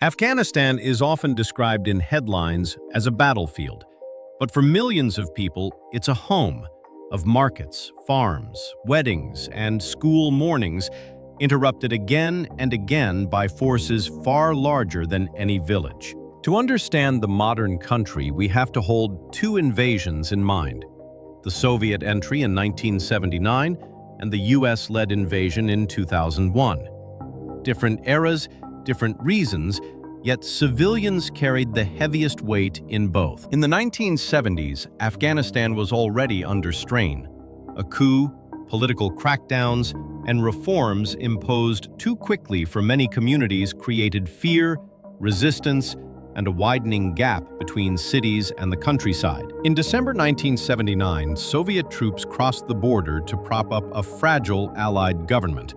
Afghanistan is often described in headlines as a battlefield, but for millions of people, it's a home of markets, farms, weddings, and school mornings interrupted again and again by forces far larger than any village. To understand the modern country, we have to hold two invasions in mind: the Soviet entry in 1979 and the US-led invasion in 2001. Different eras, different reasons, yet civilians carried the heaviest weight in both. In the 1970s, Afghanistan was already under strain. A coup, political crackdowns, and reforms imposed too quickly for many communities created fear, resistance, and a widening gap between cities and the countryside. In December 1979, Soviet troops crossed the border to prop up a fragile Allied government.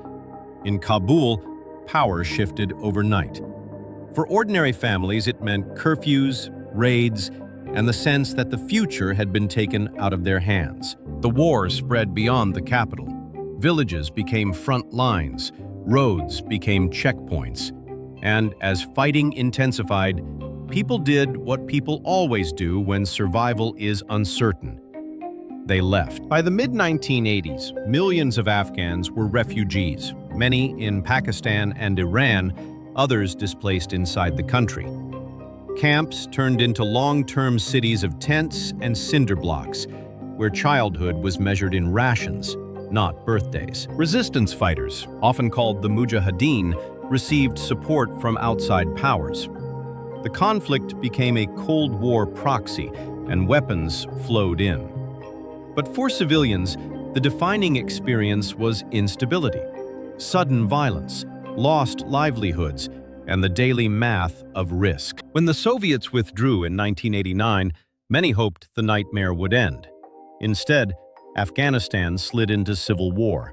In Kabul, power shifted overnight. For ordinary families, it meant curfews, raids, and the sense that the future had been taken out of their hands. The war spread beyond the capital. Villages became front lines, roads became checkpoints, and as fighting intensified, people did what people always do when survival is uncertain. They left. By the mid-1980s, millions of Afghans were refugees, many in Pakistan and Iran, others displaced inside the country. Camps turned into long-term cities of tents and cinder blocks, where childhood was measured in rations, not birthdays. Resistance fighters, often called the Mujahideen, received support from outside powers. The conflict became a Cold War proxy, and weapons flowed in. But for civilians, the defining experience was instability, sudden violence, lost livelihoods, and the daily math of risk. When the Soviets withdrew in 1989, many hoped the nightmare would end. Instead, Afghanistan slid into civil war.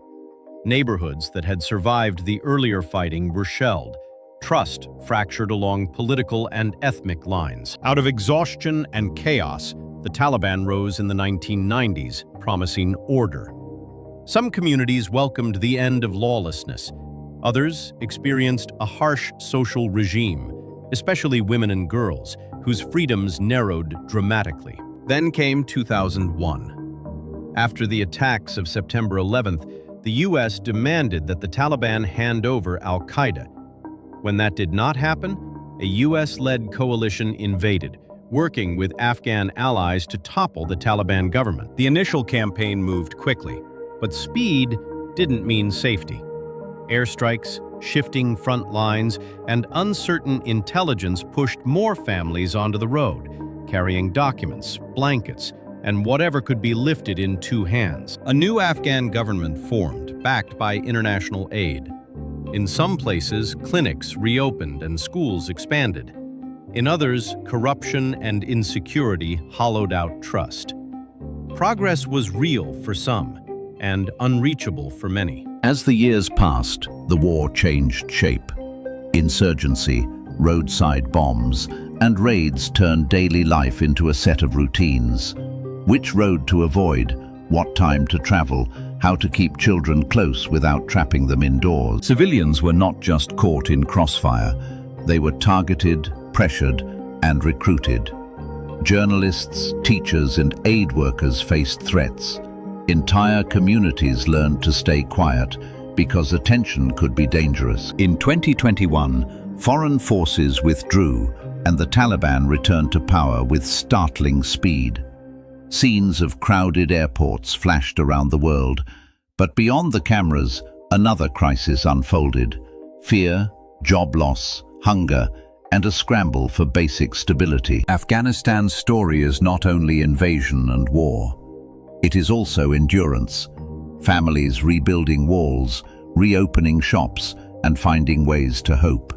Neighborhoods that had survived the earlier fighting were shelled. Trust fractured along political and ethnic lines. Out of exhaustion and chaos, the Taliban rose in the 1990s, promising order. Some communities welcomed the end of lawlessness. Others experienced a harsh social regime, especially women and girls, whose freedoms narrowed dramatically. Then came 2001. After the attacks of September 11th, the US demanded that the Taliban hand over al-Qaeda. When that did not happen, a US-led coalition invaded, working with Afghan allies to topple the Taliban government. The initial campaign moved quickly, but speed didn't mean safety. Airstrikes, shifting front lines, and uncertain intelligence pushed more families onto the road, carrying documents, blankets, and whatever could be lifted in two hands. A new Afghan government formed, backed by international aid. In some places, clinics reopened and schools expanded. In others, corruption and insecurity hollowed out trust. Progress was real for some, and unreachable for many. As the years passed, the war changed shape. Insurgency, roadside bombs, and raids turned daily life into a set of routines. Which road to avoid, what time to travel, how to keep children close without trapping them indoors. Civilians were not just caught in crossfire. They were targeted, pressured, and recruited. Journalists, teachers, and aid workers faced threats. Entire communities learned to stay quiet because attention could be dangerous. In 2021, foreign forces withdrew and the Taliban returned to power with startling speed. Scenes of crowded airports flashed around the world, but beyond the cameras, another crisis unfolded: fear, job loss, hunger, and a scramble for basic stability. Afghanistan's story is not only invasion and war. It is also endurance. Families rebuilding walls, reopening shops, and finding ways to hope.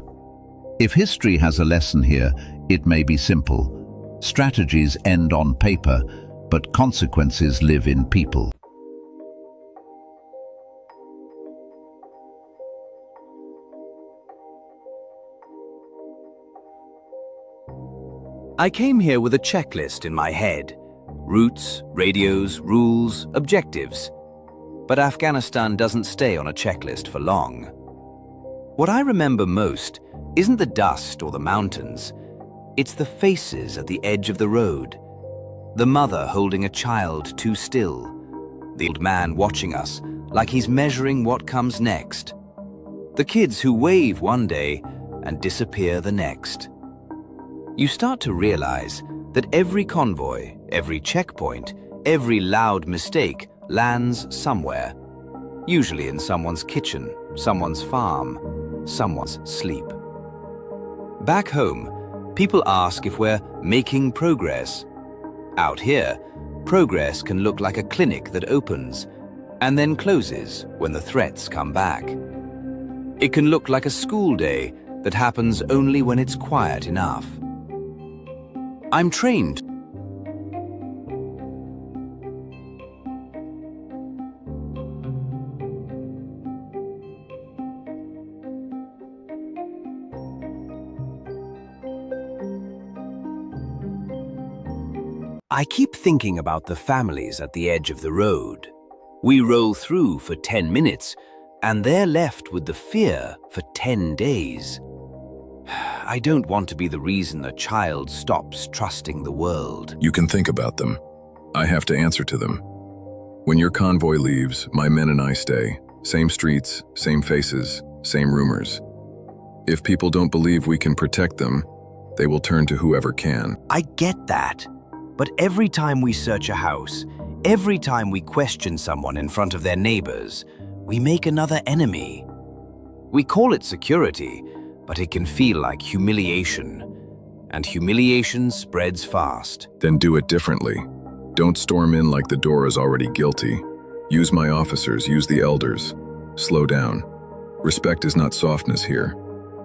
If history has a lesson here, it may be simple. Strategies end on paper, but consequences live in people. I came here with a checklist in my head. Routes, radios, rules, objectives. But Afghanistan doesn't stay on a checklist for long. What I remember most isn't the dust or the mountains. It's the faces at the edge of the road. The mother holding a child too still. The old man watching us like he's measuring what comes next. The kids who wave one day and disappear the next. You start to realize that every convoy, every checkpoint, every loud mistake lands somewhere. Usually in someone's kitchen, someone's farm, someone's sleep. Back home, people ask if we're making progress. Out here, progress can look like a clinic that opens and then closes when the threats come back. It can look like a school day that happens only when it's quiet enough. I'm trained. I keep thinking about the families at the edge of the road. We roll through for 10 minutes, and they're left with the fear for 10 days. I don't want to be the reason a child stops trusting the world. You can think about them. I have to answer to them. When your convoy leaves, my men and I stay. Same streets, same faces, same rumors. If people don't believe we can protect them, they will turn to whoever can. I get that. But every time we search a house, every time we question someone in front of their neighbors, we make another enemy. We call it security, but it can feel like humiliation. And humiliation spreads fast. Then do it differently. Don't storm in like the door is already guilty. Use my officers, use the elders. Slow down. Respect is not softness here.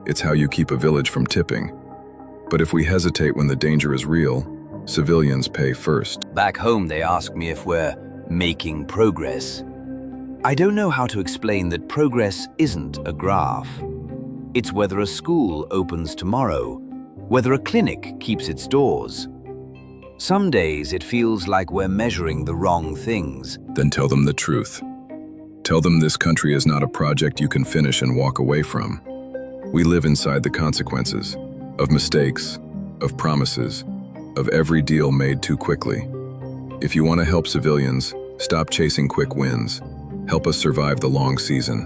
It's how you keep a village from tipping. But if we hesitate when the danger is real, civilians pay first. Back home, they ask me if we're making progress. I don't know how to explain that progress isn't a graph. It's whether a school opens tomorrow, whether a clinic keeps its doors. Some days it feels like we're measuring the wrong things. Then tell them the truth. Tell them this country is not a project you can finish and walk away from. We live inside the consequences of mistakes, of promises, of every deal made too quickly. If you want to help civilians, stop chasing quick wins. Help us survive the long season.